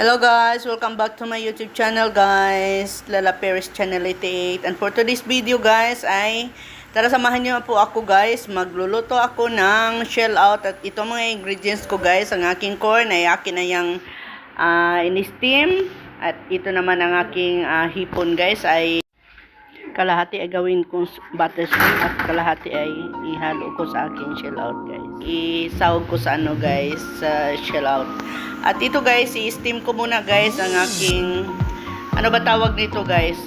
Hello guys, welcome back to my YouTube channel guys, Lala Paris Channel 88. And for today's video guys ay tara samahan niyo po ako guys. Magluluto ako ng shell out at ito mga ingredients ko guys. Ang aking corn ay akin na yung in-steam at ito naman ang aking hipon guys ay kalahati ay gawin kong butter steam at kalahati ay ihalo ko sa aking shell out guys. Isawag ko sa ano guys, sa shell out. At ito guys, i-steam ko muna guys ang aking, ano ba tawag nito guys?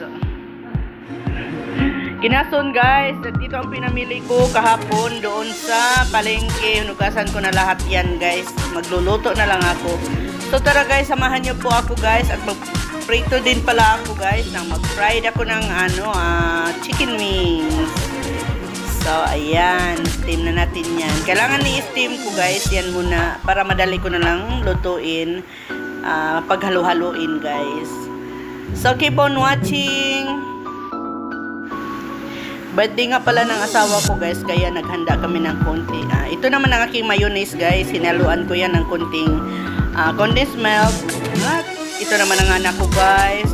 Kinason guys, at ito ang pinamili ko kahapon doon sa palengke. Hunugasan ko na lahat yan guys. Magluluto na lang ako. So tara guys, samahan niyo po ako guys. At mag-prito din pala ako guys. Mag-fried ako ng chicken wings. So, ayan. Steam na natin yan. Kailangan i-steam ko guys. Yan muna. Para madali ko na lang lutuin. Paghalo-haloin guys. So, keep on watching. Birthday nga pala ng asawa ko guys. Kaya naghanda kami ng konti. Ito naman ang aking mayonnaise guys. Hinaluan ko yan ng konting condensed milk. At ito naman ang anak ko guys.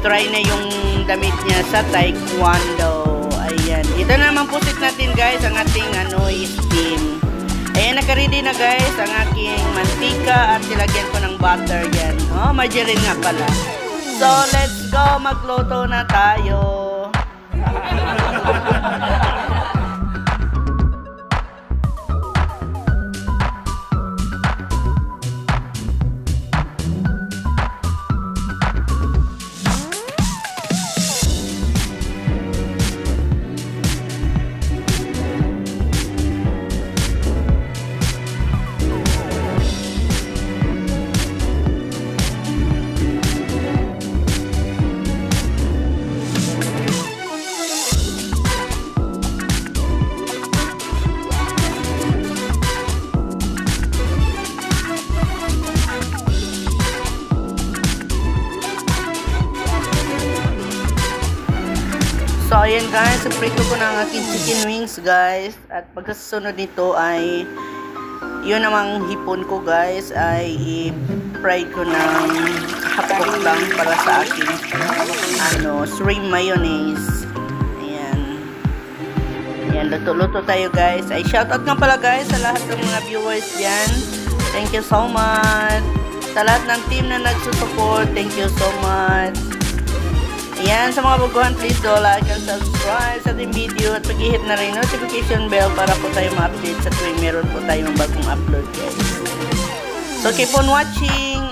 Try na yung damit niya sa taekwondo. Ayan. Ito naman pusit natin guys ang ating steam. Ayan, naka-ready na guys ang aking mantika at nilagyan ko ng butter yan. Oh, margarine nga pala. So, let's go. Magluto na tayo. So, ayan guys, prito ko na ang aking chicken wings guys. At pagkasunod nito ay yun namang hipon ko guys ay i-fry ko ng hapok lang para sa aking shrimp mayonnaise. Ayan. Ayan, luto-luto tayo guys. Ay, shoutout nga pala guys sa lahat ng mga viewers dyan. Thank you so much. Sa lahat ng team na nagsusupport, thank you so much. Ayan, sa mga baguhan, please do like and subscribe sa ating video at pag-hit na rin notification bell para po tayo ma-update sa tuwing meron po tayong bagong upload guys. So keep on watching.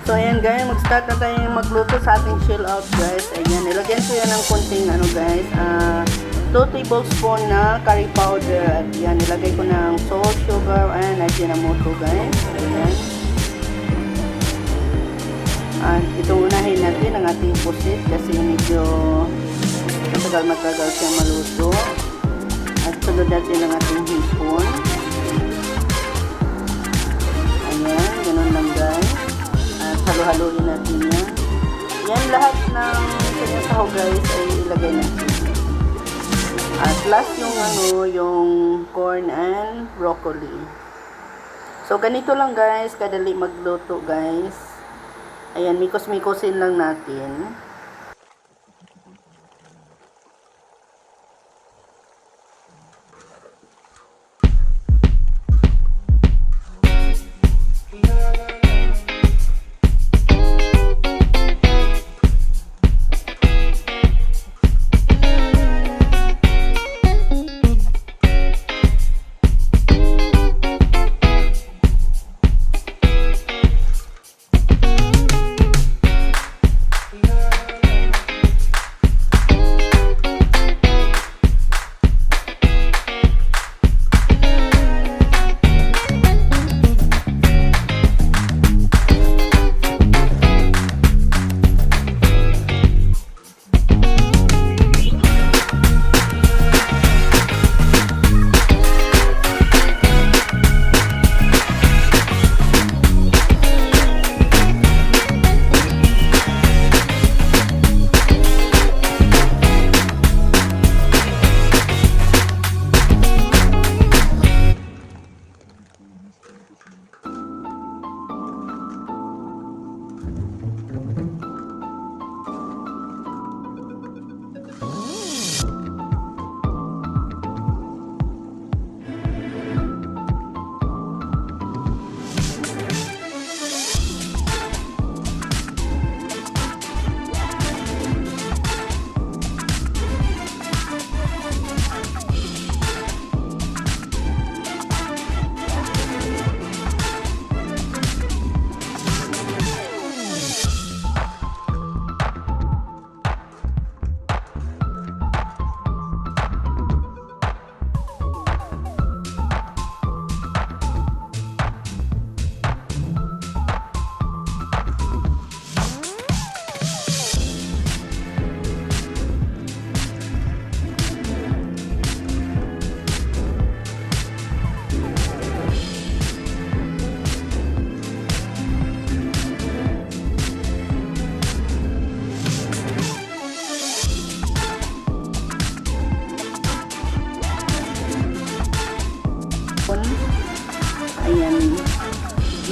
So ayan guys, mag-start na tayo magluto sa ating shell out guys. Ayan, nilagyan ko yan ng konting guys, 2 tablespoon na curry powder. At yan, nilagay ko ng salt, sugar, and ajinomoto guys. Ayan. At itong unahin natin ang ating pusit kasi medyo matagal siyang maluto. At sunod natin ang ating hipon. Ayan, ganun lang guys. At halo-haloin natin yan. Yan, lahat ng kanyang saho guys ay ilagay natin. At last yung corn and broccoli. So ganito lang guys, kadali magluto guys. Ayan, mikos-mikosin lang natin.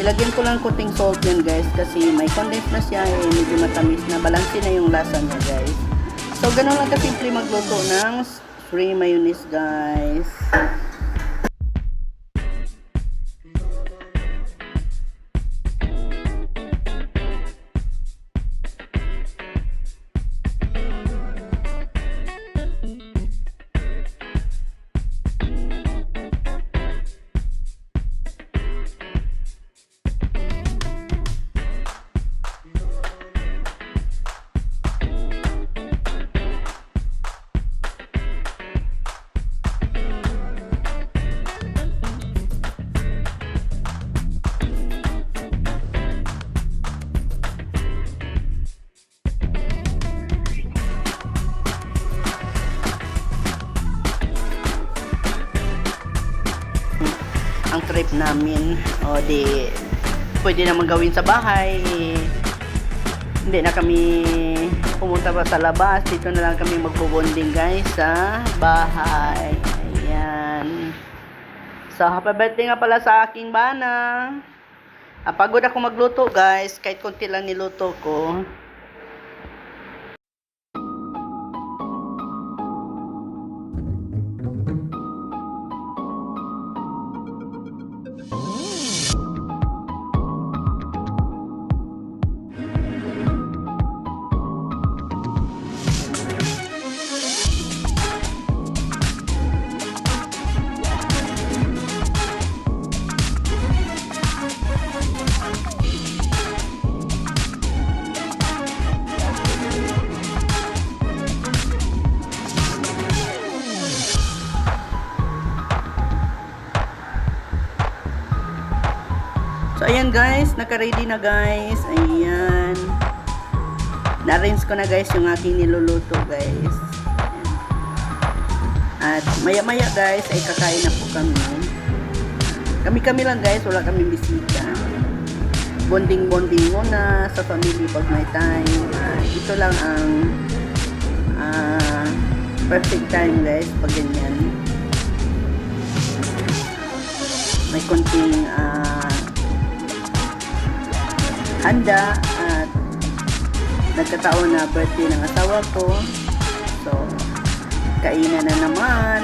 Nilagyan ko lang kuting salt yan guys kasi may condensed na siya eh, medyo matamis na. Balansin na yung lasa niya guys. So ganun lang kasimple magluto ng spring mayonnaise guys. Ang trip namin o di pwede naman gawin sa bahay, hindi na kami pumunta pa sa labas, dito na lang kami magbo-bonding guys sa bahay. Ayan, so happy birthday nga pala sa aking bana. Pagod ako magluto guys, kahit konti lang niluto ko. So, ayan guys, naka-ready na guys. Ayan. Na-arrange ko na guys yung aking niluluto guys. At maya-maya guys, ay kakain na po kami. Kami-kami lang guys, wala kaming bisita. Bonding-bonding muna sa family pag may time. Ito lang ang perfect time guys, pag ganyan. May konting handa at nagkataon na birthday ng asawa ko, so kainan na naman.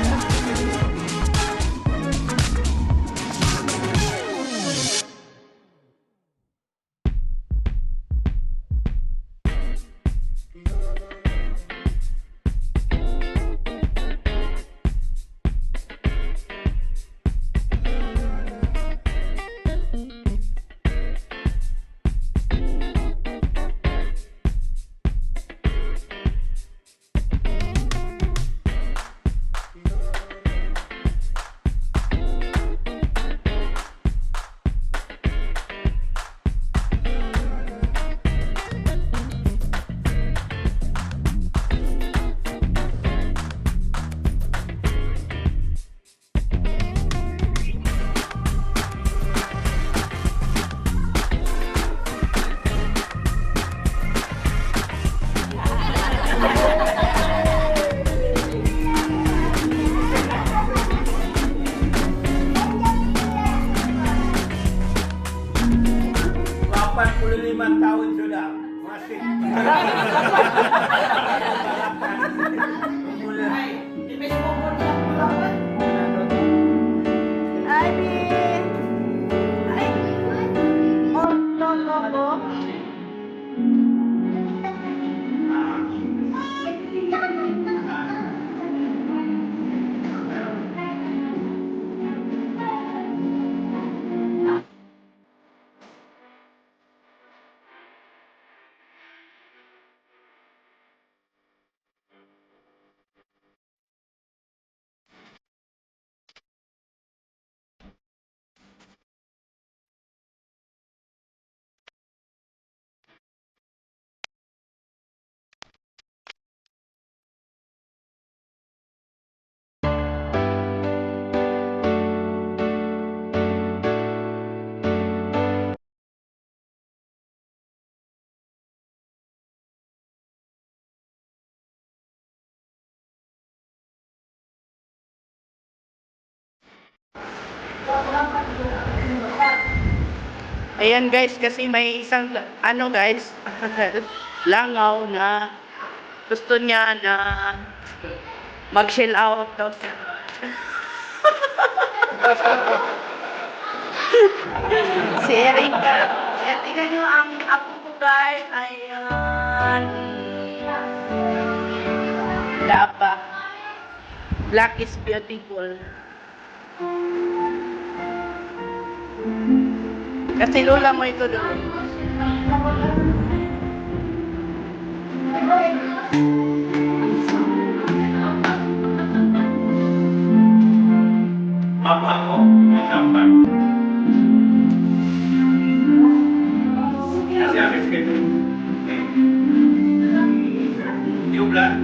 Ayan guys, kasi may isang, ano guys, langaw na gusto niya na mag-chill out daw siya. Si Erika. Ayan, tingnan nyo ang apo ko guys. Ayan. Dapa. Black is beautiful. Kasi lola mo ito doon. Mama ko, dapat. Kasi ang biscuit. Yung black.